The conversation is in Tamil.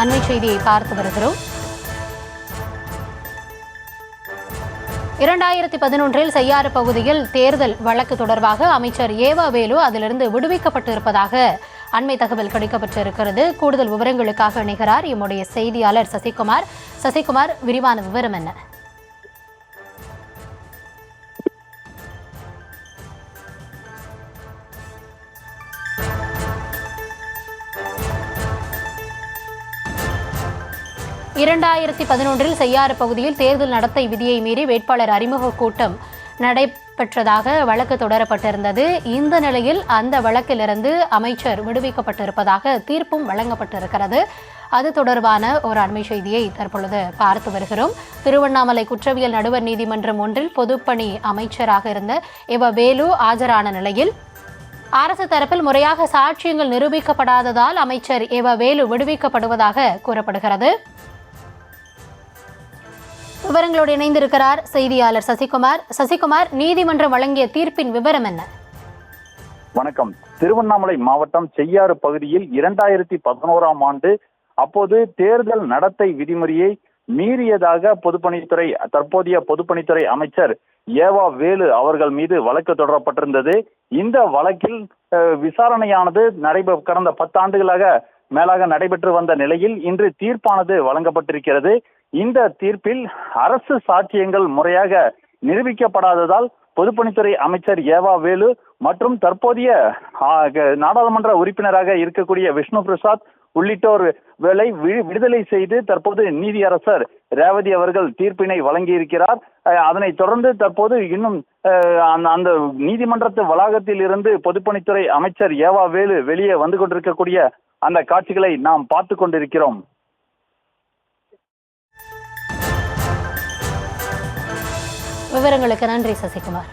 அண்மை செய்தியை பார்த்து வருகிறோம். 2011 செய்யாறு பகுதியில் தேர்தல் வழக்கு தொடர்பாக அமைச்சர் ஏவா வேலு அதிலிருந்து விடுவிக்கப்பட்டிருப்பதாக அண்மை தகவல் கிடைக்கப்பட்டிருக்கிறது. கூடுதல் விவரங்களுக்காக இணைகிறார் எம்முடைய செய்தியாளர் சசிகுமார். சசிகுமார், விரிவான விவரம் என்ன? செய்யாறு பகுதியில் தேர்தல் நடத்தை விதியை மீறி வேட்பாளர் அறிமுக கூட்டம் நடைபெற்றதாக வழக்கு தொடரப்பட்டிருந்தது. இந்த நிலையில் அந்த வழக்கிலிருந்து அமைச்சர் விடுவிக்கப்பட்டிருப்பதாக தீர்ப்பும் வழங்கப்பட்டிருக்கிறது. அது தொடர்பான ஒரு அண்மை செய்தியை தற்பொழுது பார்த்து வருகிறோம். திருவண்ணாமலை குற்றவியல் நடுவர் நீதிமன்றம் ஒன்றில் பொதுப்பணி அமைச்சராக இருந்த ஏவா வேலு ஆஜரான நிலையில் அரசு தரப்பில் முறையாக சாட்சியங்கள் நிரூபிக்கப்படாததால் அமைச்சர் ஏவா வேலு விடுவிக்கப்படுவதாக கூறப்படுகிறது. விவரங்களோடு இணைந்திருக்கிறார் செய்தியாளர் சசிகுமார். சசிகுமார், நீதிமன்றம் வழங்கிய தீர்ப்பின் விவரம் என்ன? வணக்கம். திருவண்ணாமலை மாவட்டம் செய்யாறு பகுதியில் 2011ஆம் ஆண்டு அப்போது தேர்தல் நடத்தை விதிமுறையை மீறியதாக தற்போதைய பொதுப்பணித்துறை அமைச்சர் ஏவா வேலு அவர்கள் மீது வழக்கு தொடரப்பட்டிருந்தது. இந்த வழக்கில் விசாரணையானது கடந்த 10 ஆண்டுகளாக மேலாக நடைபெற்று வந்த நிலையில் இன்று தீர்ப்பானது வழங்கப்பட்டிருக்கிறது. இந்த தீர்ப்பில் அரசு சாட்சியங்கள் முறையாக நிரூபிக்கப்படாததால் பொதுப்பணித்துறை அமைச்சர் ஏவா வேலு மற்றும் தற்போதைய நாடாளுமன்ற உறுப்பினராக இருக்கக்கூடிய விஷ்ணு பிரசாத் உள்ளிட்டோர் விடுதலை செய்து தற்போது நீதியரசர் ரேவதி அவர்கள் தீர்ப்பினை வழங்கியிருக்கிறார். அதனைத் தொடர்ந்து தற்போது இன்னும் அந்த நீதிமன்றத்து வளாகத்தில் இருந்து பொதுப்பணித்துறை அமைச்சர் ஏவா வேலு வெளியே வந்து கொண்டிருக்கக்கூடிய அந்த காட்சிகளை நாம் பார்த்து கொண்டிருக்கிறோம். விவரங்களுக்கு நன்றி சசிகுமார்.